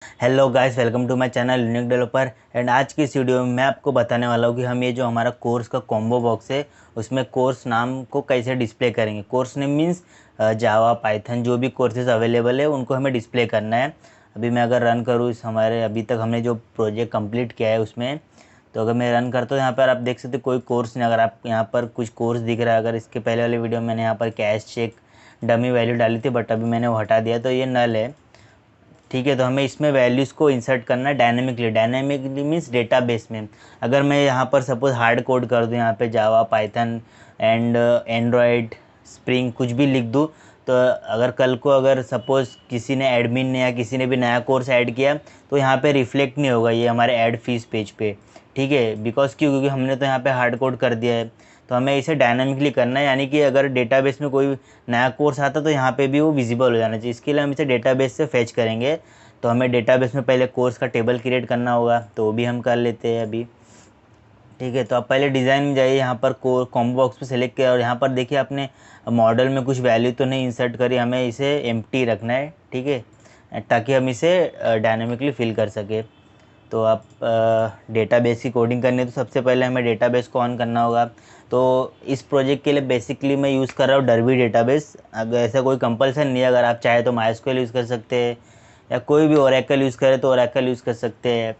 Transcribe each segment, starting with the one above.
Hello guys, welcome to my channel unique developer. And आज की इस वीडियो में मैं आपको बताने वाला हूँ कि हम ये जो हमारा कोर्स का कॉम्बो बॉक्स है उसमें कोर्स नाम को कैसे डिस्प्ले करेंगे। Course name means Java Python जो भी कोर्सेज अवेलेबल है उनको हमें डिस्प्ले करना है। अभी मैं अगर रन करूँ इस हमारे अभी तक हमने जो प्रोजेक्ट कंप्लीट किया है उसमें, तो अगर मैं रन करता हूँ यहाँ पर आप देख सकते कोई कोर्स नहीं। अगर आप यहाँ पर कुछ कोर्स दिख रहा है, अगर इसके पहले वाले वीडियो में मैंने यहाँ पर कैश चेक डमी वैल्यू डाली थी बट अभी मैंने वो हटा दिया, तो ये नल है। ठीक है, तो हमें इसमें वैल्यूज़ को इंसर्ट करना है डायनेमिकली। डायनेमिकली मीन्स डेटाबेस में। अगर मैं यहाँ पर सपोज हार्ड कोड कर दूँ, यहाँ पे Java Python and Android spring कुछ भी लिख दूँ, तो अगर कल को अगर सपोज़ किसी ने एडमिन ने या किसी ने भी नया कोर्स ऐड किया तो यहाँ पे रिफ्लेक्ट नहीं होगा ये हमारे ऐड फीस पेज पे। ठीक है, बिकॉज क्यों, क्योंकि हमने तो यहाँ पे हार्ड कोड कर दिया है। तो हमें इसे डायनामिकली करना है, यानी कि अगर डेटाबेस में कोई नया कोर्स आता तो यहाँ पे भी वो विजिबल हो जाना चाहिए। इसके लिए हम इसे डेटाबेस से फेच करेंगे। तो हमें डेटाबेस में पहले कोर्स का टेबल क्रिएट करना होगा, तो वो भी हम कर लेते हैं अभी। ठीक है, तो आप पहले डिज़ाइन में जाइए, यहाँ पर कॉम्बो बॉक्स पे सेलेक्ट किया और यहाँ पर देखिए आपने मॉडल में कुछ वैल्यू तो नहीं इंसर्ट करी, हमें इसे एम्प्टी रखना है। ठीक है, ताकि हम इसे डायनामिकली फिल कर सके। तो आप डेटाबेस की कोडिंग करनी है तो सबसे पहले हमें डेटाबेस को ऑन करना होगा। तो इस प्रोजेक्ट के लिए बेसिकली मैं यूज़ कर रहा हूँ डरबी डेटाबेस। अगर ऐसा कोई कंपलसन नहीं है, अगर आप चाहे तो माइस्क्वेल यूज़ कर सकते हैं या कोई भी ओरेकल यूज़ करे तो ओरेकल यूज़ कर सकते हैं।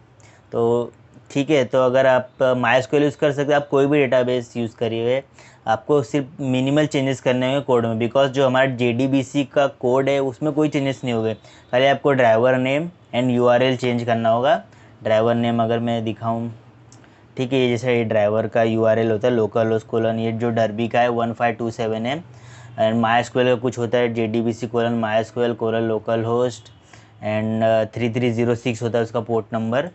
तो ठीक है, तो अगर आप माइस्क्वेल यूज़ कर सकते हैं, आप कोई भी डेटाबेस यूज़ करिए। आपको सिर्फ मिनिमल चेंजेस करने होंगे कोड में, बिकॉज जो हमारा JDBC का कोड है उसमें कोई चेंजेस नहीं होंगे। खाली आपको driver name and URL change करना होगा। ड्राइवर नेम अगर मैं दिखाऊं, ठीक है, ये जैसे ये ड्राइवर का URL होता है लोकल होस्ट कोलन, ये जो डरबी का है 1527 है। एंड माई स्क्वेल का कुछ होता है JDBC colon my स्क्वेल colon local host and 3306 होता है उसका पोर्ट नंबर।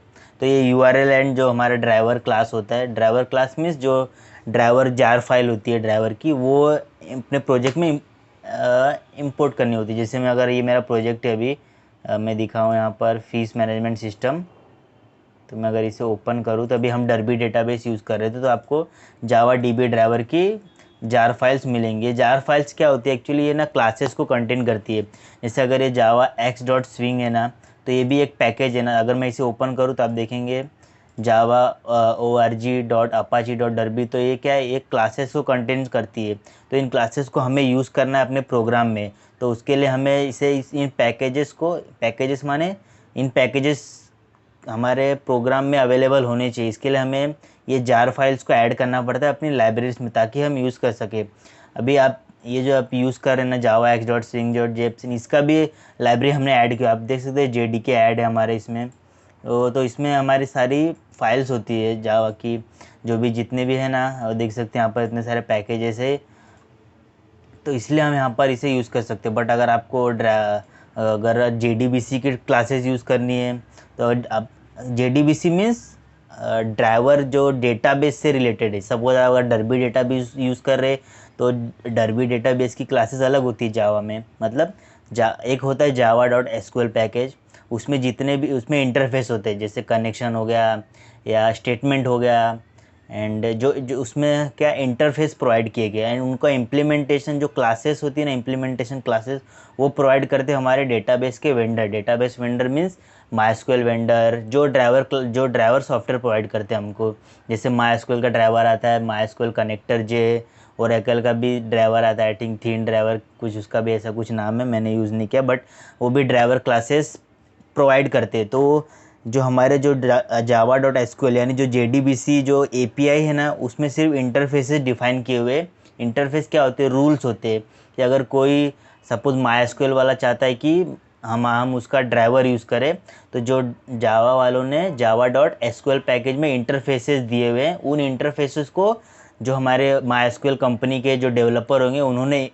तो ये URL एंड जो हमारा ड्राइवर क्लास होता है, ड्राइवर क्लास मीन्स जो ड्राइवर जार फाइल होती है ड्राइवर की, वो अपने प्रोजेक्ट में इंपोर्ट करनी होती है। जैसे मैं अगर ये मेरा प्रोजेक्ट है अभी, मैं दिखाऊँ यहाँ पर फीस मैनेजमेंट सिस्टम, तो मैं अगर इसे ओपन करूँ तो अभी हम डरबी डेटाबेस यूज़ कर रहे थे, तो आपको जावा DB ड्राइवर की जार फाइल्स मिलेंगे। जार फाइल्स क्या होती है एक्चुअली, ये ना क्लासेस को कंटेन करती है। जैसे अगर ये जावा x.swing है ना, तो ये भी एक पैकेज है ना। अगर मैं इसे ओपन करूँ तो आप देखेंगे जावा org.apache.derby, तो ये क्या है, एक क्लासेस को कंटेन करती है। तो इन क्लासेस को हमें यूज़ करना है अपने प्रोग्राम में। तो उसके लिए हमें इन पैकेजेस को, पैकेजेस माने इन पैकेजेस हमारे प्रोग्राम में अवेलेबल होने चाहिए। इसके लिए हमें ये जार फाइल्स को ऐड करना पड़ता है अपनी लाइब्रेरीज में, ताकि हम यूज़ कर सके। अभी आप ये जो आप यूज़ कर रहे हैं ना जावा x.swing.json, इसका भी लाइब्रेरी हमने ऐड किया। आप देख सकते हैं JDK ऐड है हमारे इसमें। तो इसमें हमारी सारी फाइल्स होती है जावा की, जो भी जितने भी है ना, और देख सकते हैं यहाँ पर इतने सारे पैकेजेस है। तो इसलिए हम यहाँ पर इसे यूज़ कर सकते हैं। बट अगर आपको अगर JDBC की क्लासेस यूज़ करनी है तो आप JDBC मीन्स ड्राइवर जो डेटाबेस से रिलेटेड है। सपोज अगर डरबी डेटाबेस यूज़ कर रहे तो डरबी डेटाबेस की क्लासेस अलग होती है जावा में। मतलब एक होता है java.sql पैकेज, उसमें जितने भी उसमें इंटरफेस होते हैं, जैसे कनेक्शन हो गया या स्टेटमेंट हो गया, एंड जो जो उसमें क्या इंटरफेस प्रोवाइड किए गए, एंड उनका इम्प्लीमेंटेशन जो क्लासेस होती है ना, इम्प्लीमेंटेशन क्लासेस वो प्रोवाइड करते हैं हमारे डेटाबेस के vendor. Database vendor means MySQL vendor, जो ड्राइवर सॉफ्टवेयर प्रोवाइड करते हैं हमको। जैसे माईस्क्वेल का ड्राइवर आता है माईस्क्वेल कनेक्टर जे, ओरेकल का भी ड्राइवर आता है, आई थिंक थीन ड्राइवर कुछ, उसका भी ऐसा कुछ नाम है, मैंने यूज़ नहीं किया, बट वो भी ड्राइवर क्लासेस प्रोवाइड करते हैं। तो जो हमारे जो java.sql यानी जो JDBC जो API है ना, उसमें सिर्फ इंटरफेसेस डिफाइन किए हुए। इंटरफेस क्या होते हैं, रूल्स होते हैं कि अगर कोई सपोज MySQL वाला चाहता है कि हम उसका ड्राइवर यूज़ करें, तो जो जावा वालों ने java.sql पैकेज में इंटरफेसेस दिए हुए हैं, उन इंटरफेसेस को जो हमारे MySQL कंपनी के जो डेवलपर होंगे उन्होंने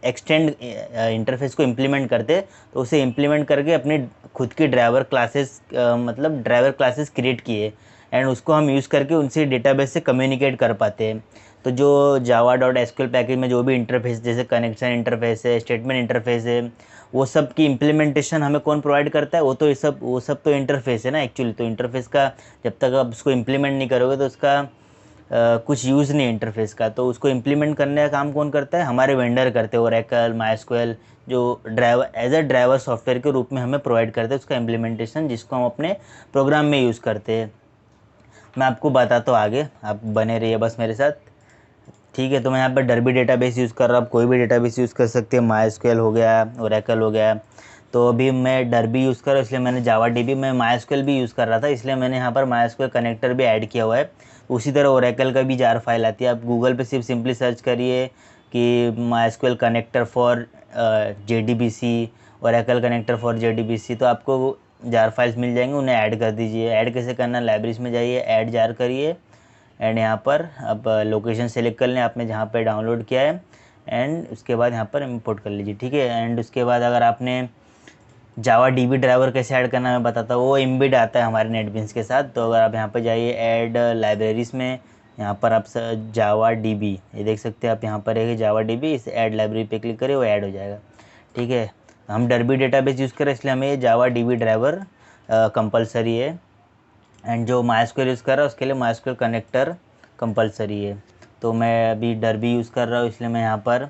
एक्सटेंड इंटरफेस को इम्प्लीमेंट करते, तो उसे इम्प्लीमेंट करके अपनी खुद की ड्राइवर क्लासेस मतलब ड्राइवर क्लासेस क्रिएट किए, एंड उसको हम यूज़ करके उनसे डेटाबेस से कम्युनिकेट कर पाते हैं। तो जो java.sql पैकेज में जो भी इंटरफेस, जैसे कनेक्शन इंटरफेस है, स्टेटमेंट इंटरफेस है, वो सब की इम्प्लीमेंटेशन हमें कौन प्रोवाइड करता है, वो सब तो इंटरफेस है ना एक्चुअली। तो इंटरफेस का जब तक आप उसको इम्प्लीमेंट नहीं करोगे तो उसका कुछ यूज़ नहीं इंटरफेस का, तो उसको इम्प्लीमेंट करने का काम कौन करता है, हमारे वेंडर करते हैं, ओरेकल, माइस्क्वेल, जो driver as a driver software के रूप में हमें प्रोवाइड करते हैं उसका इम्प्लीमेंटेशन, जिसको हम अपने प्रोग्राम में यूज़ करते हैं। मैं आपको बताता हूँ आगे, आप बने रहिए बस मेरे साथ। ठीक है, तो मैं यहाँ पर डरबी डेटाबेस यूज़ कर रहा हूँ, आप कोई भी डेटाबेस यूज़ कर सकते हैं, माइस्क्वेल हो गया, ओरेकल हो गया। तो अभी मैं डरबी यूज़ कर रहा हूँ इसलिए मैंने जावा डीबी, मैं माइस्क्वेल भी यूज़ कर रहा था इसलिए मैंने यहाँ पर माइस्क्वेल कनेक्टर भी ऐड किया हुआ है। उसी तरह ओरेकल का भी जार फाइल आती है, आप गूगल पे सिर्फ सिंपली सर्च करिए कि MySQL connector for JDBC, Oracle connector for JDBC, तो आपको जार फाइल्स मिल जाएंगे, उन्हें ऐड कर दीजिए। ऐड कैसे करना, लाइब्रेरीज में जाइए, ऐड जार करिए, एंड यहाँ पर अब लोकेशन सेलेक्ट कर लें आपने जहाँ पे डाउनलोड किया है, एंड उसके बाद यहाँ पर इंपोर्ट कर लीजिए। ठीक है, एंड उसके बाद अगर आपने जावा डीबी ड्राइवर कैसे ऐड करना मैं बताता हूँ, वो एम्बेड आता है हमारे नेटबीन्स के साथ। तो अगर आप यहाँ पर जाइए ऐड लाइब्रेरीज़ में, यहाँ पर आप जावा डीबी ये देख सकते हैं, आप यहाँ पर है जावा डीबी, इस ऐड लाइब्रेरी पे क्लिक करिए, वो ऐड हो जाएगा। ठीक है, हम डरबी डेटाबेस यूज़ करें इसलिए हमें जावा डीबी ड्राइवर कंपलसरी है, एंड जो माइस्क्वेल यूज़ कर रहा है उसके लिए माइस्क्वेल कनेक्टर कंपलसरी है। तो मैं अभी डरबी यूज़ कर रहा हूँ इसलिए मैं यहाँ पर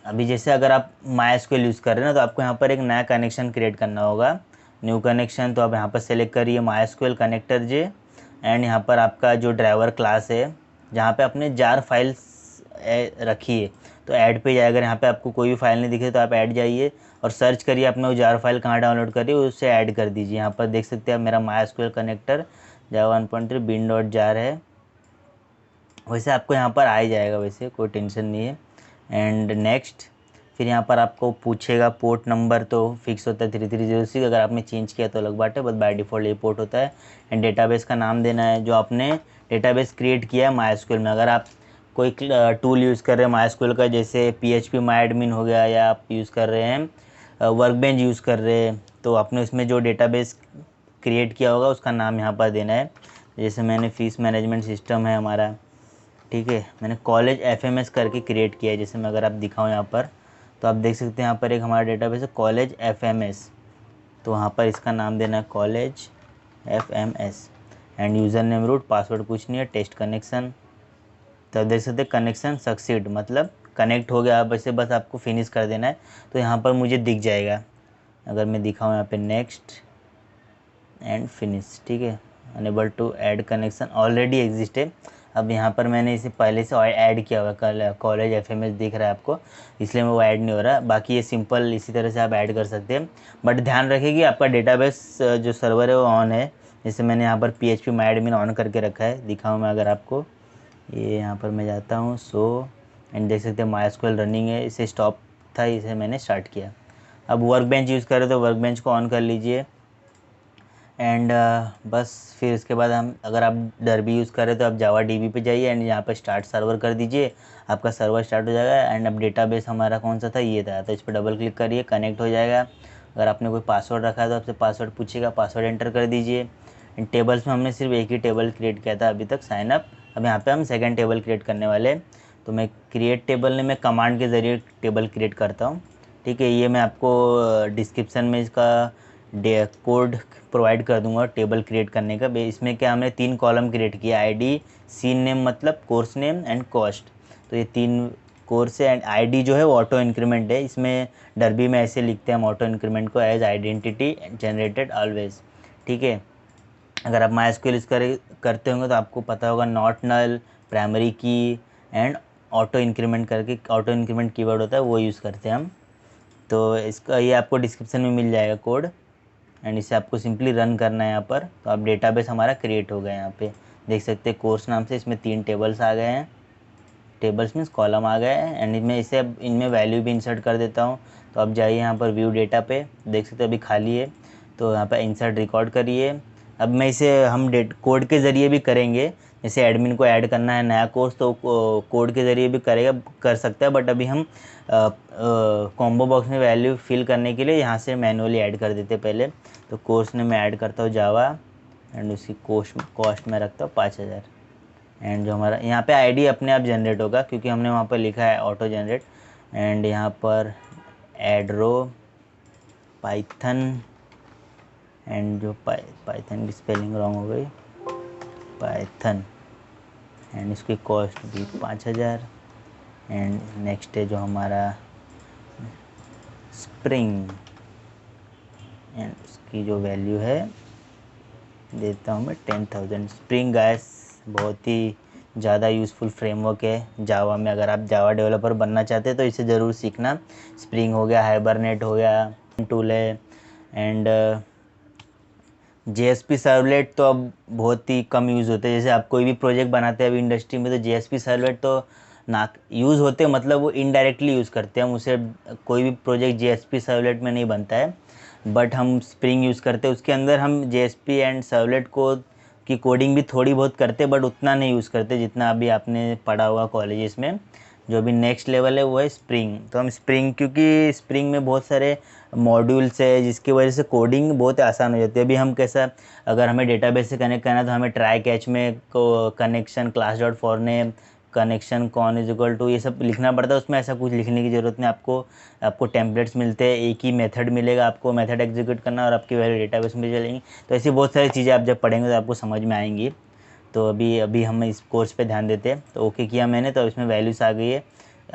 अभी, जैसे अगर आप माइस्क्वेल यूज़ कर रहे हैं ना तो आपको यहाँ पर एक नया कनेक्शन क्रिएट करना होगा, न्यू कनेक्शन। तो आप यहाँ पर सेलेक्ट करिए माइस्क्वेल कनेक्टर जे, एंड यहाँ पर आपका जो ड्राइवर क्लास है जहाँ पे आपने जार फाइल्स रखी है तो ऐड पे जाए। अगर यहाँ पे आपको कोई भी फाइल नहीं दिखे तो आप ऐड जाइए और सर्च करिए आपने वो जार फाइल कहाँ डाउनलोड करी उससे ऐड कर दीजिए। यहाँ पर देख सकते हैं आप मेरा माइस्क्वेल कनेक्टर जावा 1.3 बिन डॉट जार है, वैसे आपको यहाँ पर आ ही जाएगा, वैसे कोई टेंशन नहीं है। एंड नेक्स्ट, फिर यहाँ पर आपको पूछेगा पोर्ट नंबर, तो फिक्स होता है 3306, अगर आपने चेंज किया तो अलग बात है, बस बाय डिफ़ॉल्ट ये पोर्ट होता है। एंड डेटाबेस का नाम देना है जो आपने डेटाबेस क्रिएट किया है माइस्क्वेल में। अगर आप कोई टूल यूज़ कर रहे हैं माइस्क्वेल का, जैसे PHP माई एडमिन हो गया, या आप यूज़ कर रहे हैं वर्कबेंच यूज़ कर रहे हैं, तो आपने उसमें जो डेटाबेस क्रिएट किया होगा उसका नाम यहाँ पर देना है। जैसे मैंने फीस मैनेजमेंट सिस्टम है हमारा, ठीक है, मैंने कॉलेज FMS करके क्रिएट किया है। जैसे मैं अगर आप दिखाऊँ यहाँ पर तो आप देख सकते हैं यहाँ पर एक हमारा डेटाबेस है कॉलेज FMS, तो वहाँ पर इसका नाम देना है college FMS, and user name root, password कुछ नहीं है, टेस्ट कनेक्शन। तो आप देख सकते हैं कनेक्शन सक्सीड, मतलब कनेक्ट हो गया। अब ऐसे बस आपको फिनिश कर देना है, तो यहाँ पर मुझे दिख जाएगा। अगर मैं दिखाऊँ यहाँ पे नेक्स्ट एंड फिनिश, ठीक है, unable to add connection already exist है। अब यहाँ पर मैंने इसे पहले से ऐड किया हुआ है, कॉलेज FMS दिख रहा है आपको, इसलिए वो ऐड नहीं हो रहा। बाकी ये सिंपल इसी तरह से आप ऐड कर सकते हैं, बट ध्यान रखिए कि आपका डेटाबेस जो सर्वर है वो ऑन है। जैसे मैंने यहाँ पर PHP माई एडमिन ऑन करके रखा है, दिखाऊँ मैं अगर आपको, ये यहाँ पर मैं जाता हूँ सो, एंड देख सकते हैं माइस्क्वेल रनिंग है, इसे स्टॉप था, इसे मैंने स्टार्ट किया। अब वर्क बेंच यूज़ करें तो वर्क बेंच को ऑन कर लीजिए, एंड बस फिर इसके बाद हम, अगर आप डरबी यूज़ करें तो आप जावा डीबी पे जाइए एंड यहाँ पर स्टार्ट सर्वर कर दीजिए, आपका सर्वर स्टार्ट हो जाएगा। एंड अब डेटाबेस हमारा कौन सा था, ये था, तो इस पर डबल क्लिक करिए, कनेक्ट हो जाएगा। अगर आपने कोई पासवर्ड रखा है तो आपसे पासवर्ड पूछेगा, पासवर्ड एंटर कर दीजिए। इन टेबल्स में हमने सिर्फ एक ही टेबल क्रिएट किया था अभी तक, साइन अप। अब यहाँ पर हम सेकेंड टेबल क्रिएट करने वाले हैं, तो मैं क्रिएट टेबल ने मैं कमांड के ज़रिए टेबल क्रिएट करता हूँ। ठीक है, ये मैं आपको डिस्क्रिप्शन में इसका कोड प्रोवाइड कर दूंगा टेबल क्रिएट करने का। इसमें क्या हमने 3 कॉलम क्रिएट किया, ID, सीन नेम मतलब कोर्स नेम, एंड कॉस्ट। तो ये 3 कोर्स है, एंड ID जो है वो ऑटो इंक्रीमेंट है। इसमें डरबी में ऐसे लिखते हैं हम ऑटो इंक्रीमेंट को, एज आइडेंटिटी जनरेटेड ऑलवेज। ठीक है, अगर आप MySQL यूज़ करते होंगे तो आपको पता होगा नॉट नल, प्राइमरी की, एंड ऑटो इंक्रीमेंट करके ऑटो इंक्रीमेंट कीवर्ड होता है, वो यूज़ करते हैं हम। तो इसका ये आपको डिस्क्रिप्शन में मिल जाएगा कोड, एंड इसे आपको सिंपली रन करना है यहाँ पर। तो आप डेटाबेस हमारा क्रिएट हो गया, यहाँ पे देख सकते हैं कोर्स नाम से इसमें 3 टेबल्स आ गए हैं, टेबल्स मीन्स कॉलम आ गए हैं। एंड मैं इसे अब इनमें वैल्यू भी इंसर्ट कर देता हूँ। तो आप जाइए यहाँ पर व्यू डेटा पे, देख सकते हैं अभी खाली है, तो यहाँ पर इंसर्ट रिकॉर्ड करिए। अब मैं इसे हम कोड के ज़रिए भी करेंगे, जैसे एडमिन को ऐड करना है नया कोर्स तो कोड के ज़रिए भी कर सकता है, बट अभी हम कॉम्बो बॉक्स में वैल्यू फिल करने के लिए यहाँ से मैनुअली ऐड कर देते पहले। तो कोर्स ने मैं ऐड करता हूँ जावा, एंड उसकी कॉस्ट में रखता हूँ 5000। एंड जो हमारा यहाँ पे ID अपने आप जनरेट होगा क्योंकि हमने वहाँ पर लिखा है ऑटो जनरेट। एंड यहाँ पर ऐड रो पाइथन, एंड जो पाइथन की स्पेलिंग रॉन्ग हो गई, पाइथन, एंड इसकी कॉस्ट भी 5000। एंड नेक्स्ट है जो हमारा स्प्रिंग, एंड उसकी जो वैल्यू है देता हूँ मैं 10,000। स्प्रिंग गाइस बहुत ही ज़्यादा यूज़फुल फ्रेमवर्क है जावा में। अगर आप जावा डेवलपर बनना चाहते हैं तो इसे ज़रूर सीखना। स्प्रिंग हो गया, हाइबरनेट हो गया, टूल है। एंड JSP सर्वलेट तो अब बहुत ही कम यूज़ होते हैं। जैसे आप कोई भी प्रोजेक्ट बनाते हैं अभी इंडस्ट्री में तो JSP सर्वलेट तो ना यूज़ होते हैं, मतलब वो इनडायरेक्टली यूज़ करते हैं। हम उसे कोई भी प्रोजेक्ट JSP सर्वलेट में नहीं बनता है, बट हम स्प्रिंग यूज़ करते हैं। उसके अंदर हम JSP एंड सर्वलेट को की कोडिंग भी थोड़ी बहुत करते, बट उतना नहीं यूज़ करते जितना अभी आपने पढ़ा हुआ कॉलेजेस में। जो अभी नेक्स्ट लेवल है वो है स्प्रिंग। तो हम स्प्रिंग, क्योंकि स्प्रिंग में बहुत सारे मॉड्यूल्स है जिसकी वजह से कोडिंग बहुत आसान हो जाती है। अभी हम कैसा, अगर हमें डेटाबेस से कनेक्ट करना है तो हमें ट्राई कैच में को connection class dot for name connection con is equal to ये सब लिखना पड़ता है। उसमें ऐसा कुछ लिखने की ज़रूरत नहीं। आपको टेम्पलेट्स मिलते हैं, एक ही मेथड मिलेगा, आपको मेथड एग्जीक्यूट करना और आपकी वैल्यू डेटाबेस में चलेंगी। तो ऐसी बहुत सारी चीज़ें आप जब पढ़ेंगे तो आपको समझ में आएंगी। तो अभी अभी हम इस कोर्स पे ध्यान देते हैं। तो ओके किया मैंने, तो इसमें वैल्यूज़ आ गई है,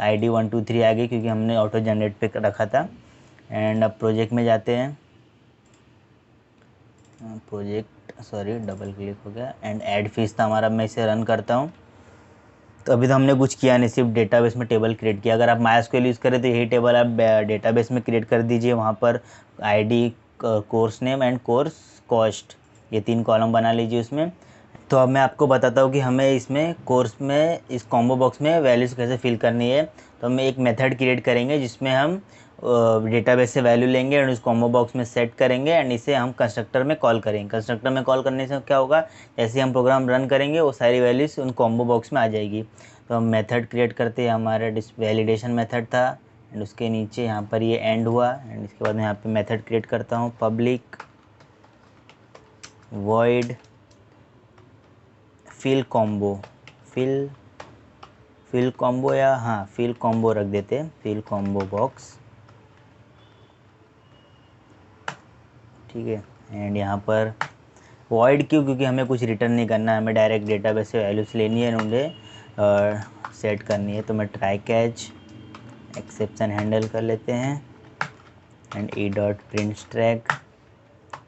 ID 1 2 3 आ गई क्योंकि हमने ऑटो जनरेट पे रखा था। एंड अब प्रोजेक्ट में जाते हैं। प्रोजेक्ट सॉरी डबल क्लिक हो गया। एंड ऐड फीस था हमारा, मैं इसे रन करता हूँ। तो अभी तो हमने कुछ किया नहीं, सिर्फ डेटाबेस में टेबल क्रिएट किया। अगर आप MySQL यूज़ करें तो यही टेबल आप डेटाबेस में क्रिएट कर दीजिए। वहाँ पर ID, course name and course cost, ये 3 कॉलम बना लीजिए उसमें। तो अब मैं आपको बताता हूँ कि हमें इसमें कोर्स में इस कॉम्बो बॉक्स में वैल्यूज़ कैसे फिल करनी है। तो हम एक मेथड क्रिएट करेंगे जिसमें हम डेटाबेस से वैल्यू लेंगे एंड उस कॉम्बो बॉक्स में सेट करेंगे एंड इसे हम कंस्ट्रक्टर में कॉल करेंगे। कंस्ट्रक्टर में कॉल करने से क्या होगा, जैसे हम प्रोग्राम रन करेंगे वो सारी वैल्यूज़ उन कॉम्बो बॉक्स में आ जाएगी। तो हम मेथड क्रिएट करते हैं, हमारा वैलिडेशन मेथड था एंड उसके नीचे यहाँ पर ये एंड हुआ। एंड इसके बाद मैं यहाँ पर मेथड क्रिएट करता हूँ, public void fill combo, fill combo, या हाँ फिल कॉम्बो रख देते हैं, फिल कॉम्बो बॉक्स, ठीक है। एंड यहाँ पर वॉइड क्यों, क्योंकि हमें कुछ रिटर्न नहीं करना है, हमें डायरेक्ट डेटाबेस से वैल्यूज लेनी है, उन्हें सेट करनी है। तो मैं ट्राई कैच एक्सेप्शन हैंडल कर लेते हैं एंड ई डॉट प्रिंट स्ट्रैक।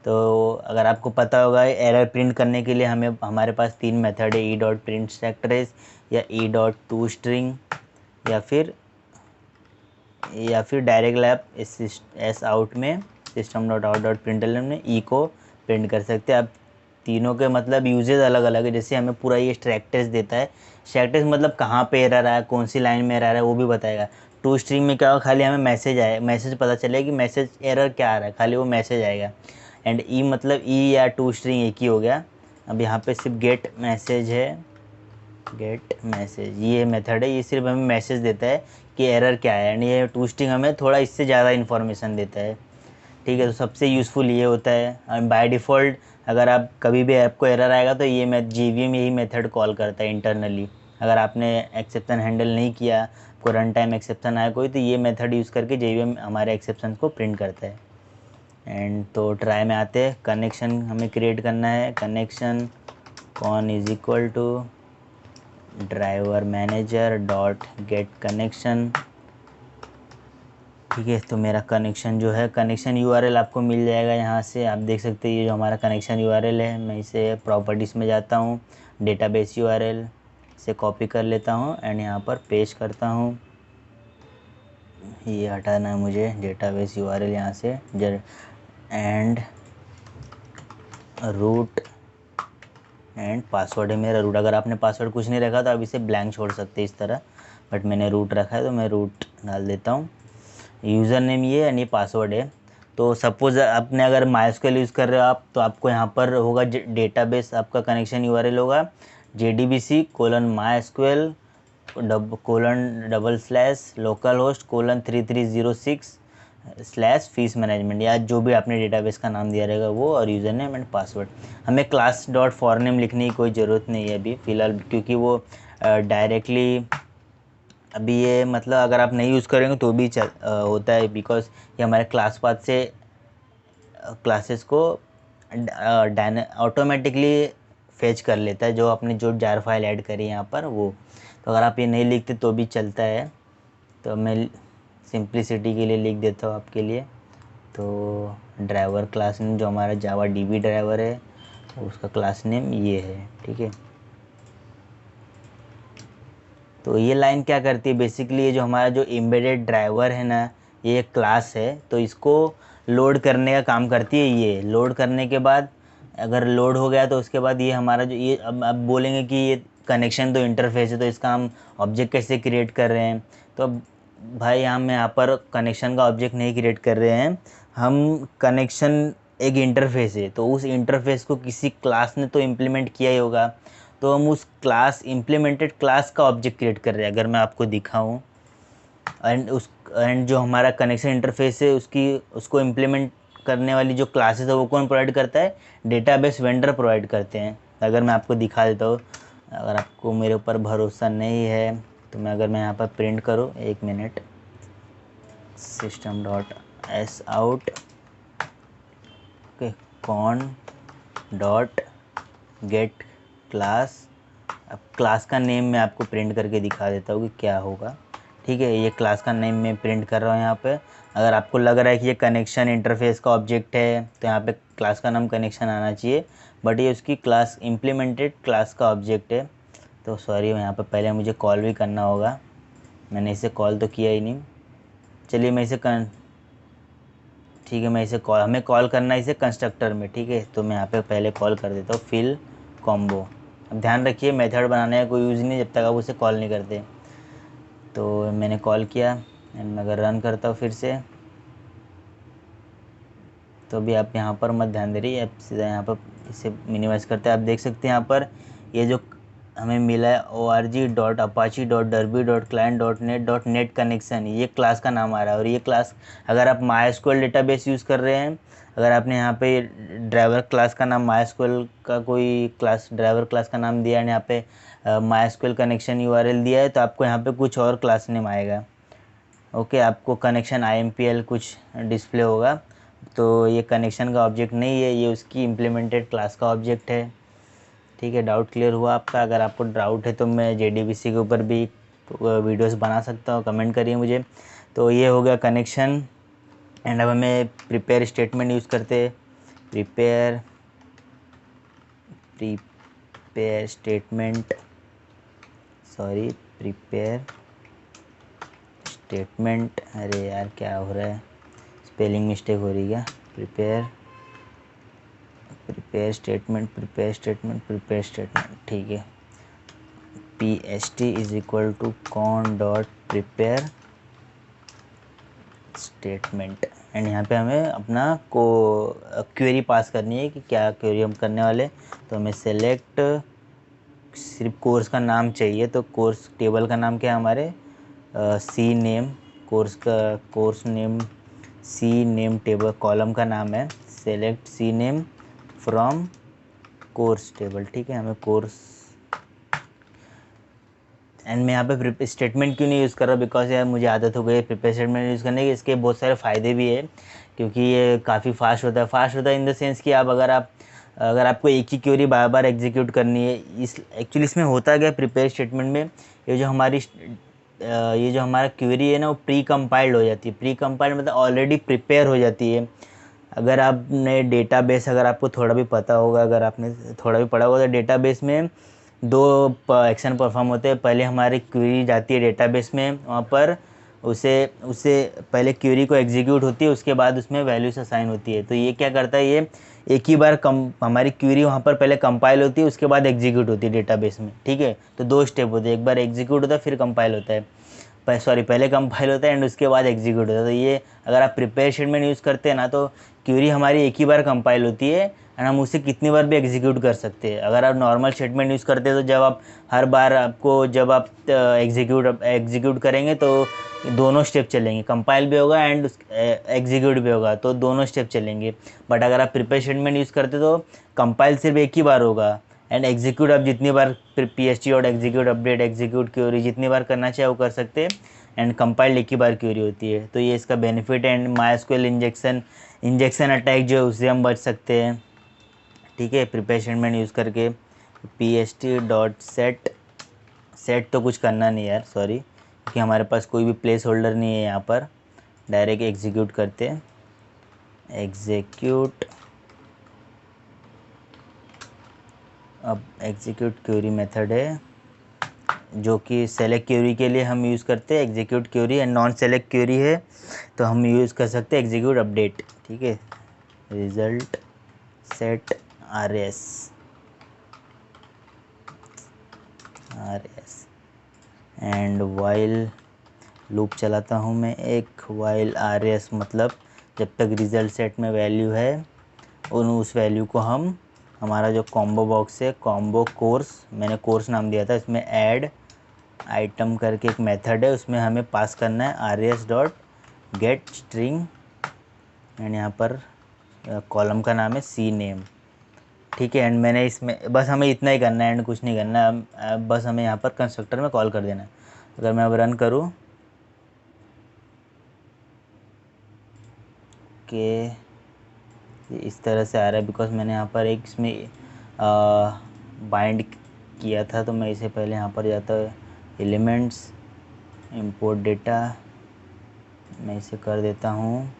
तो अगर आपको पता होगा एरर प्रिंट करने के लिए हमें हमारे पास 3 मेथड है, E dot print stack trace या ई डॉट टू स्ट्रिंग या फिर डायरेक्ट लैब एस आउट में system dot out dot println में ई को प्रिंट कर सकते हैं। अब तीनों के मतलब यूजेज अलग अलग है। जैसे हमें पूरा ये स्टैक टेस्ट देता है, स्टैक टेस्ट मतलब कहाँ पे एरर आया, कौन सी लाइन में एरर है वो भी बताएगा। टू स्ट्रिंग में क्या होगा, खाली हमें मैसेज आए, मैसेज पता चलेगा कि मैसेज एरर क्या आ रहा है, खाली वो मैसेज आएगा। एंड ई मतलब ई या टू स्ट्रिंग एक ही हो गया। अब यहाँ पे सिर्फ गेट मैसेज है, गेट मैसेज ये मेथड है, ये सिर्फ हमें मैसेज देता है कि एरर क्या है। एंड ये टू स्ट्रिंग हमें थोड़ा इससे ज़्यादा इन्फॉर्मेशन देता है, ठीक है। तो सबसे यूज़फुल ये होता है। और बाय डिफ़ॉल्ट अगर आप कभी भी आपको एरर आएगा तो ये JVM यही मेथड कॉल करता है इंटरनली। अगर आपने एक्सेप्शन हैंडल नहीं किया, आपको रन टाइम एक्सेप्शन आया कोई, तो ये मेथड यूज़ करके JVM हमारे एक्सेप्शन को प्रिंट करता है। एंड तो ट्राई में आते हैं, कनेक्शन हमें क्रिएट करना है, connection con is equal to driver manager dot get connection, ठीक है। तो मेरा कनेक्शन जो है, कनेक्शन URL आपको मिल जाएगा यहाँ से, आप देख सकते हैं ये जो हमारा कनेक्शन URL है। मैं इसे प्रॉपर्टीज़ में जाता हूँ, डेटाबेस URL से कॉपी कर लेता हूँ एंड यहाँ पर पेस्ट करता हूँ। ये हटाना है मुझे, डेटाबेस URL यहाँ से एंड रूट एंड पासवर्ड है मेरा रूट। अगर आपने पासवर्ड कुछ नहीं रखा तो आप इसे ब्लैंक छोड़ सकते हैं इस तरह, बट मैंने रूट रखा है तो मैं रूट डाल देता हूँ। यूज़र नेम ये एंड ये पासवर्ड है। तो सपोज़ आपने अगर MySQL यूज़ कर रहे हो आप, तो आपको यहाँ पर होगा डेटाबेस, आपका कनेक्शन URL होगा JDBC:MySQL :localhost:3306/फीस मैनेजमेंट, या जो भी आपने डेटाबेस का नाम दिया रहेगा वो, और यूज़र नेम एंड पासवर्ड। हमें क्लास डॉट फॉर नेम लिखने की कोई ज़रूरत नहीं है अभी फ़िलहाल, क्योंकि वो डायरेक्टली अभी ये मतलब अगर आप नहीं यूज़ करेंगे तो भी होता है, बिकॉज ये हमारे क्लास पाथ से क्लासेस को ऑटोमेटिकली फेच कर लेता है, जो आपने जो जार फाइल ऐड करी यहाँ पर वो। तो अगर आप ये नहीं लिखते तो भी चलता है, तो मैं सिंप्लिसिटी के लिए लिख देता हूँ आपके लिए। तो ड्राइवर क्लास नेम जो हमारा जावा डीबी ड्राइवर है उसका क्लास नेम ये है, ठीक है। तो ये लाइन क्या करती है बेसिकली, ये जो हमारा जो एम्बेडेड ड्राइवर है ना, ये एक क्लास है, तो इसको लोड करने का काम करती है। ये लोड करने के बाद अगर लोड हो गया तो उसके बाद ये हमारा जो ये अब बोलेंगे कि ये कनेक्शन तो इंटरफेस है, तो इसका हम ऑब्जेक्ट कैसे क्रिएट कर रहे हैं। तो अब भाई हम यहाँ पर कनेक्शन का ऑब्जेक्ट नहीं क्रिएट कर रहे हैं, हम कनेक्शन एक इंटरफेस है, तो उस इंटरफेस को किसी क्लास ने तो इम्प्लीमेंट किया ही होगा, तो हम उस क्लास इम्प्लीमेंटेड क्लास का ऑब्जेक्ट क्रिएट कर रहे हैं। अगर मैं आपको दिखाऊं, एंड जो हमारा कनेक्शन इंटरफेस है उसको इम्प्लीमेंट करने वाली जो क्लासेस है वो कौन प्रोवाइड करता है, डेटाबेस वेंडर प्रोवाइड करते हैं। अगर मैं आपको दिखा देता हूँ, अगर आपको मेरे ऊपर भरोसा नहीं है तो मैं यहाँ पर प्रिंट करूँ, 1 minute, system.sout okay con.get class. अब क्लास का नेम मैं आपको प्रिंट करके दिखा देता हूँ कि क्या होगा, ठीक है। ये क्लास का नेम मैं प्रिंट कर रहा हूँ यहाँ पे। अगर आपको लग रहा है कि ये कनेक्शन इंटरफेस का ऑब्जेक्ट है तो यहाँ पे क्लास का नाम कनेक्शन आना चाहिए, बट ये उसकी क्लास इम्प्लीमेंटेड क्लास का ऑब्जेक्ट है। तो सॉरी, यहाँ पे पहले मुझे कॉल भी करना होगा, मैंने इसे कॉल तो किया ही नहीं। चलिए मैं इसे ठीक है, मैं इसे हमें कॉल करना है इसे कंस्ट्रक्टर में, ठीक है। तो मैं यहाँ पे पहले कॉल कर देता हूँ फिल कॉम्बो। अब ध्यान रखिए मेथड बनाने का कोई यूज़ नहीं जब तक आप उसे कॉल नहीं करते। तो मैंने कॉल किया एंड मैं अगर रन करता हूँ फिर से, तो भी आप यहाँ पर मत ध्यान दे रही, आप सीधा यहाँ पर इसे मिनिमाइज़ करते हैं। आप देख सकते हैं यहाँ पर ये जो हमें मिला है org.apache.derby.client.net कनेक्शन, ये क्लास का नाम आ रहा है। और ये क्लास अगर आप MySQL डेटाबेस यूज़ कर रहे हैं, अगर आपने यहाँ पे ड्राइवर क्लास का नाम MySQL का कोई क्लास ड्राइवर क्लास का नाम दिया है, यहाँ पे MySQL कनेक्शन URL दिया है, तो आपको यहाँ पे कुछ और क्लास नेम आएगा। ओके, आपको कनेक्शन IMPL कुछ डिस्प्ले होगा, तो ये कनेक्शन का ऑब्जेक्ट नहीं है, ये उसकी इम्प्लीमेंटेड क्लास का ऑब्जेक्ट है, ठीक है। डाउट क्लियर हुआ आपका? अगर आपको डाउट है तो मैं JDBC के ऊपर भी वीडियोस बना सकता हूँ, कमेंट करिए मुझे। तो ये हो गया कनेक्शन। एंड अब हमें प्रिपेयर स्टेटमेंट यूज़ करते हैं। Prepare statement, sorry prepare statement, अरे यार क्या हो रहा है, स्पेलिंग मिस्टेक हो रही है क्या। प्रिपेयर स्टेटमेंट, ठीक है। PST is equal to con.prepare statement. And यहाँ पे हमें अपना क्वेरी पास करनी है कि क्या क्वेरी हम करने वाले। तो हमें सेलेक्ट, सिर्फ कोर्स का नाम चाहिए, तो कोर्स टेबल का नाम क्या है हमारे, c name, course name c name table column का नाम है, select c name from course table, ठीक है। हमें कोर्स, एंड मैं यहाँ पे स्टेटमेंट क्यों नहीं यूज़ कर रहा, बिकॉज यार मुझे आदत हो गई है प्रिपेयर स्टेटमेंट यूज़ करने की। इसके बहुत सारे फ़ायदे भी है, क्योंकि ये काफ़ी फास्ट होता है इन द सेंस कि आप अगर आपको एक ही क्वेरी बार बार एग्जीक्यूट करनी है, एक्चुअली इसमें होता क्या प्रिपेयर स्टेटमेंट में, ये जो हमारा क्वेरी है ना वो प्री कंपाइल्ड हो जाती है। प्री कंपाइल्ड मतलब ऑलरेडी प्रिपेयर हो जाती है। अगर आपने डेटाबेस, अगर आपको थोड़ा भी पता होगा, अगर आपने थोड़ा भी पढ़ा होगा, तो डेटाबेस में 2 एक्शन परफॉर्म होते हैं। पहले हमारी क्वेरी जाती है डेटाबेस में, वहाँ पर उसे पहले क्वेरी को एग्जीक्यूट होती है, उसके बाद उसमें वैल्यूज असाइन होती है। तो ये क्या करता है, ये एक ही बार हमारी क्वेरी वहाँ पर पहले कंपाइल होती है, उसके बाद एग्जीक्यूट होती है डेटाबेस में, ठीक है। तो 2 स्टेप होते हैं, एक बार एग्जीक्यूट होता है फिर कंपाइल होता है, पहले कंपाइल होता है एंड उसके बाद एग्जीक्यूट होता है। तो ये अगर आप प्रिपेयर स्टेटमेंट यूज़ करते हैं ना, तो क्वेरी हमारी एक ही बार कंपाइल होती है एंड हम उसे कितनी बार भी एग्जीक्यूट कर सकते हैं। अगर आप नॉर्मल स्टेटमेंट यूज़ करते हैं तो जब आप हर बार जब आप एग्जीक्यूट करेंगे तो दोनों स्टेप चलेंगे, कंपाइल भी होगा एंड एग्जीक्यूट भी होगा, तो दोनों स्टेप चलेंगे। बट अगर आप प्रिपेयर स्टेटमेंट यूज़ करते तो कंपाइल सिर्फ एक ही बार होगा एंड एग्जीक्यूट आप जितनी बार PST और एग्जीक्यूट अपडेट एग्जीक्यूट क्वेरी जितनी बार करना चाहे वो कर सकते हैं, एंड कंपाइल्ड एक ही बार क्वेरी होती है। तो ये इसका बेनिफिट है। एंड MySQL इंजेक्शन अटैक जो है उससे हम बच सकते हैं, ठीक है, प्रिपेयर स्टेटमेंट यूज़ करके। pst.set सेट तो कुछ करना नहीं यार, सॉरी, क्योंकि हमारे पास कोई भी प्लेस होल्डर नहीं है यहाँ पर। डायरेक्ट एग्जीक्यूट करते हैं, एग्जीक्यूट। अब एग्जीक्यूट क्वेरी मेथड है जो कि सेलेक्ट क्वेरी के लिए हम यूज़ करते हैं execute query, and non select query है तो हम यूज़ कर सकते हैं एग्जीक्यूट अपडेट। ठीक है, result set RS and while loop चलाता हूँ मैं एक, वाइल RS मतलब जब तक रिज़ल्ट सेट में वैल्यू है उस वैल्यू को हम, हमारा जो कॉम्बो बॉक्स है, कॉम्बो कोर्स, मैंने कोर्स नाम दिया था, इसमें ऐड आइटम करके एक मेथड है, उसमें हमें पास करना है RS.get स्ट्रिंग, एंड यहाँ पर कॉलम का नाम है CNAME। ठीक है, एंड मैंने इसमें बस हमें इतना ही करना है, एंड कुछ नहीं करना है, बस हमें यहाँ पर कंस्ट्रक्टर में कॉल कर देना है। अगर मैं अब रन करूँ कि इस तरह से आ रहा है, बिकॉज मैंने यहाँ पर एक इसमें बाइंड किया था, तो मैं इसे पहले यहाँ पर जाता है एलिमेंट्स, इंपोर्ट डेटा, मैं इसे कर देता हूँ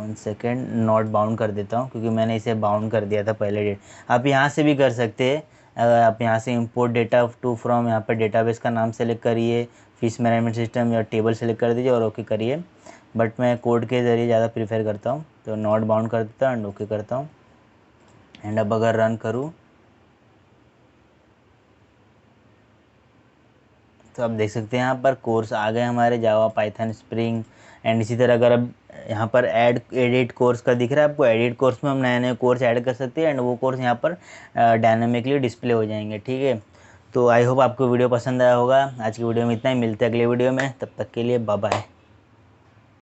1 सेकेंड, नॉट बाउंड कर देता हूँ क्योंकि मैंने इसे बाउंड कर दिया था पहले डेट। आप यहाँ से भी कर सकते हैं, अगर आप यहाँ से इंपोर्ट डेटा टू फ्रॉम, यहाँ पर डेटाबेस का नाम सेलेक्ट करिए, फिश मैनेजमेंट सिस्टम या टेबल सेलेक्ट कर दीजिए और ओके करिए, बट मैं कोड के ज़रिए ज़्यादा प्रीफर करता हूँ, तो नॉट बाउंड कर देता हूँ एंड ओके करता हूँ। एंड अब अगर रन करूँ तो आप देख सकते हैं यहाँ पर कोर्स आ गए हमारे, जावा, पाइथन, स्प्रिंग, एंड इसी तरह अगर अब यहाँ पर एडिट कोर्स का दिख रहा है आपको, एडिट कोर्स में हम नए नए कोर्स ऐड कर सकते हैं एंड वो कोर्स यहाँ पर डायनामिकली डिस्प्ले हो जाएंगे। ठीक है, तो आई होप आपको वीडियो पसंद आया होगा। आज की वीडियो में इतना ही, मिलते हैं अगले वीडियो में, तब तक के लिए बाय बाय।